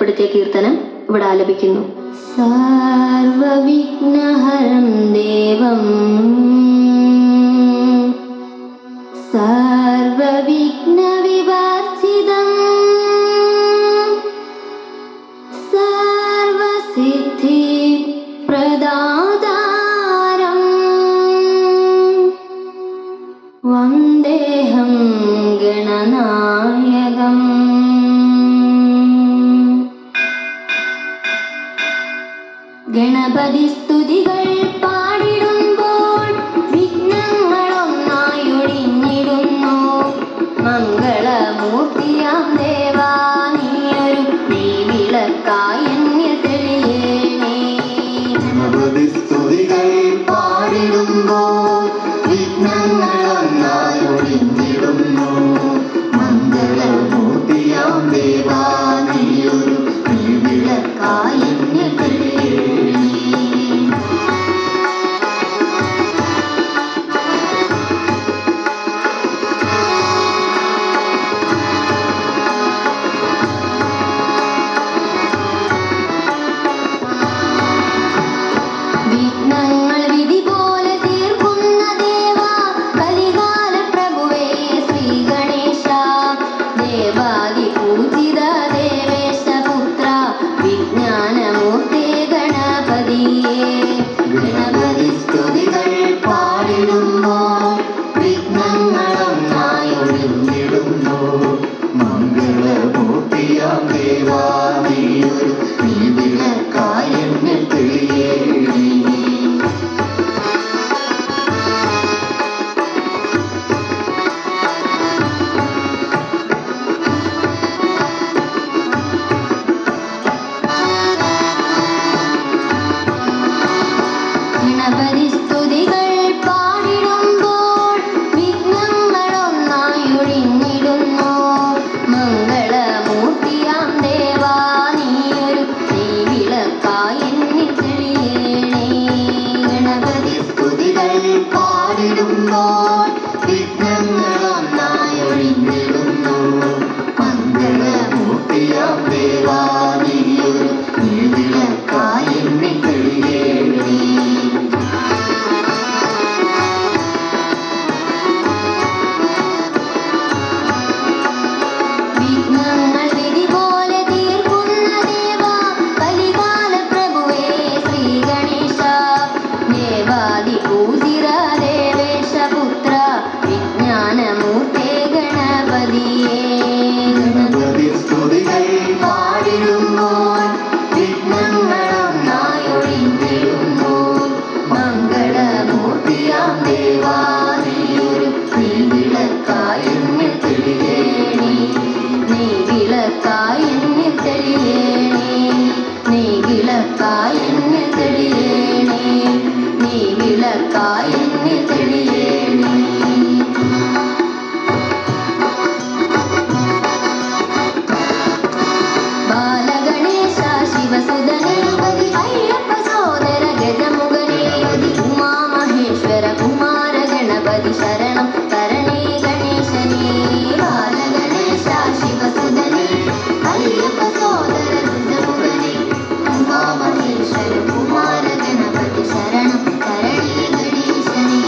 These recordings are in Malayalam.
ചിട്ടപ്പെടുത്തിയ കീർത്തനം ഇവിടെ ആലപിക്കുന്നു. സർവവിഘ്നഹരം ദേവം സർവവിഘ്നവിവർജിതം സർവസിദ്ധി പ്രദാതാരം വന്ദേഹം ഗണനായകം. ഗണപതി സ്തുതികൾ പാടിടുമ്പോൾ വിഘ്നങ്ങളൊന്നായി ഒഴിഞ്ഞിടുന്നു. മംഗളമൂർത്തിയാം ദേവാ നീയൊരു നെയ്വിളക്കായി എന്നിൽ തെളിയേണേ. ഗണപതി സ്തുതികൾ പാടിടുമ്പോൾ വിഘ്നങ്ങളൊന്നായി ഒഴിഞ്ഞിടുന്നു. മംഗളമൂർത്തിയാം ദേവാ നീയൊരു നെയ്വിളക്കായി എന്നിൽ തെളിയേണേ. വിഘ്നങ്ങൾ വിധി പോലെ തീർക്കുന്ന ദേവാ കലികാല പ്രഭുവേ ശ്രീ ഗണേശ. ദേവാദി പൂജിത ദേവേശ പുത്ര വിജ്ഞാനമൂർത്തേ ഗണപതിയേ. ഗണപതി സ്തുതികൾ പാടിടുമ്പോൾ വിഘ്നങ്ങളൊന്നായി ഒഴിഞ്ഞിടുന്നു. മംഗളമൂർത്തിയാം ദേവാ നീയൊരു നെയ്വിളക്കായി എന്നിൽ തെളിയേണേ. ഗണപതി സ്തുതികൾ പാടിടുമ്പോൾ വിഘ്നങ്ങളൊന്നായി ഒഴിഞ്ഞിടുന്നു. മംഗളമൂർത്തിയാം ദേവാ നീയൊരു നെയ്വിളക്കായി എന്നിൽ തെളിയേണേ. ഗണപതി സ്തുതികൾ പാടിടുമ്പോൾ വിഘ്നങ്ങളൊന്നായി ഒഴിഞ്ഞിടുന്നു. മംഗളമൂർത്തിയാം ദേവാ നീയൊരു നെയ്വിളക്കായി എന്നിൽ തെളിയേണേ. വിഘ്നങ്ങൾ വിധി പോലെ തീർക്കുന്ന ദേവാ കലികാല പ്രഭുവേ ശ്രീ ഗണേശ. ദേവാദി പൂജിത ദേവേശ പുത്ര വിജ്ഞാനമൂർത്തേ ഗണപതിയേ. ഗണപതി സ്തുതികൾ പാടിടുമ്പോൾ വിഘ്നങ്ങളൊന്നായി ഒഴിഞ്ഞിടുന്നു. മംഗളമൂർത്തിയാം ദേവാ നീയൊരു നെയ്വിളക്കായി എന്നിൽ തെളിയേണേ. നെയ്വിളക്കായി എന്നിൽ തെളിയേണേ. നെയ്വിളക്കായി എന്നിൽ തെളിയേണേ. നെയ്വിളക്കായി എന്നിൽ തെളിയേണേ. ബാലഗണേശ ശിവസുതനേ അയ്യപ്പ സോദര ഗജമുഖനേ ഉമാമഹേശ്വര കുമാര ഗണപതി ശരണം തരണേ ഗണേശനേ. ബാലഗണേശ ശിവസുതനേ അയ്യപ്പ സോദര ഗജമുഖനേ ഉമാമഹേശ്വര കുമാര ഗണപതി ശരണം തരണേ ഗണേശനേ.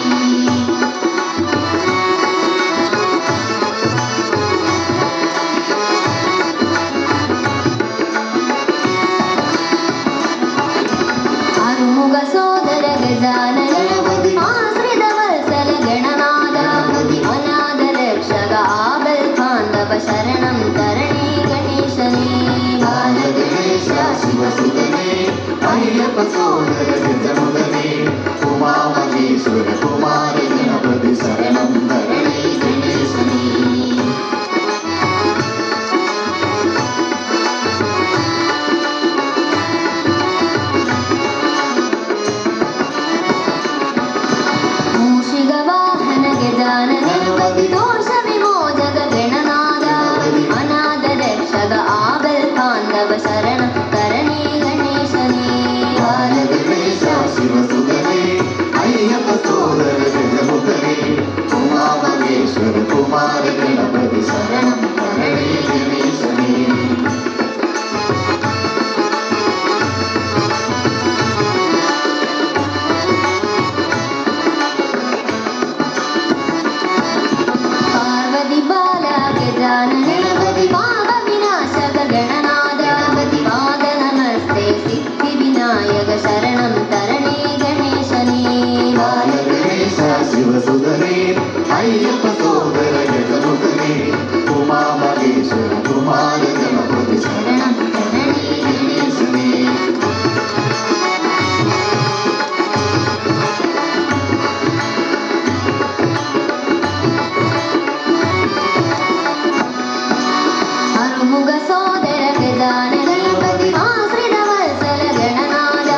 ಸೋದರ ಗಜಾನನ ಗಣಪತಿ ಆಶ್ರಿತ ವತ್ಸಲ ಗಣನಾದ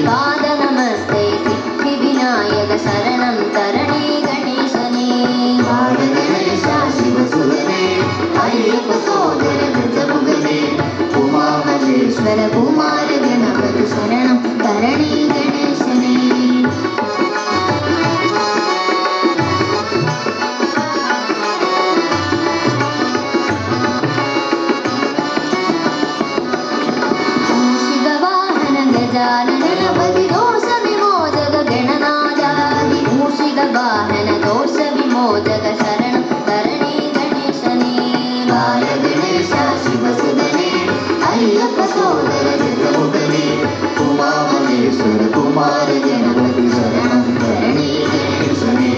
ಪಾದ ನಮಸ್ತೆ ಸಿದ್ಧಿ ವಿನಾಯಕ ಶರಣಂ ತರಣಿ ಗಣೇಶನೇ ಬಾಲ ಗಣೇಶ ಶಿವಸುರನೇ ಅಯ್ಯಪ್ಪ ಸೋದರ ಗಜಮುಖನೇ ಉಮಾ ಮಹೇಶ್ವರ ಕುಮಾರ ಗಣಪತಿ ಶರಣಂ ತರಣಿ ಗಣೇಶನೇ ಮೂಷಿಕ ವಾಹನ ಗಜಾನನ ಗಣಪತಿ ದೋಷ ವಿಮೋಚಕ ಗಣನಾದ ಮೂಷಿಕ ವಾಹನ ದೋಷ ವಿಮೋಚಕ ಶರಣ ತರಣಿ ಗಣೇಶನೇ ಬಾಲ ಗಣೇಶ ಶಿವಸುರನೇ ಅಯ್ಯಪ್ಪ ಸೋದರ ಗಜಮುಖನೇ ಉಮಾ ಮಹೇಶ್ವರ ಕುಮಾರ ಗಣಪತಿ ಶರಣಂ ತರಣಿ ಗಣೇಶನೇ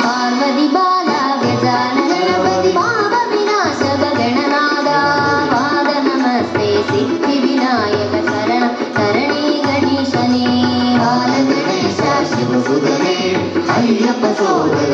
ಪಾರ್ವತಿ ಬಾಲ ಗಜಾನನ ಗಣಪತಿ ಪಾಪ ವಿನಾಶಕ ಗಣನಾದ ಪಾದ ನಮಸ್ತೆ ಸಿದ್ಧಿ ವಿನಾಯಕ ಶರಣ ತರಣಿ ಗಣೇಶನೇ ಬಾಲ ಗಣೇಶ ಶಿವಸುರನೇ ಅಯ್ಯಪ್ಪ ಸೋದರ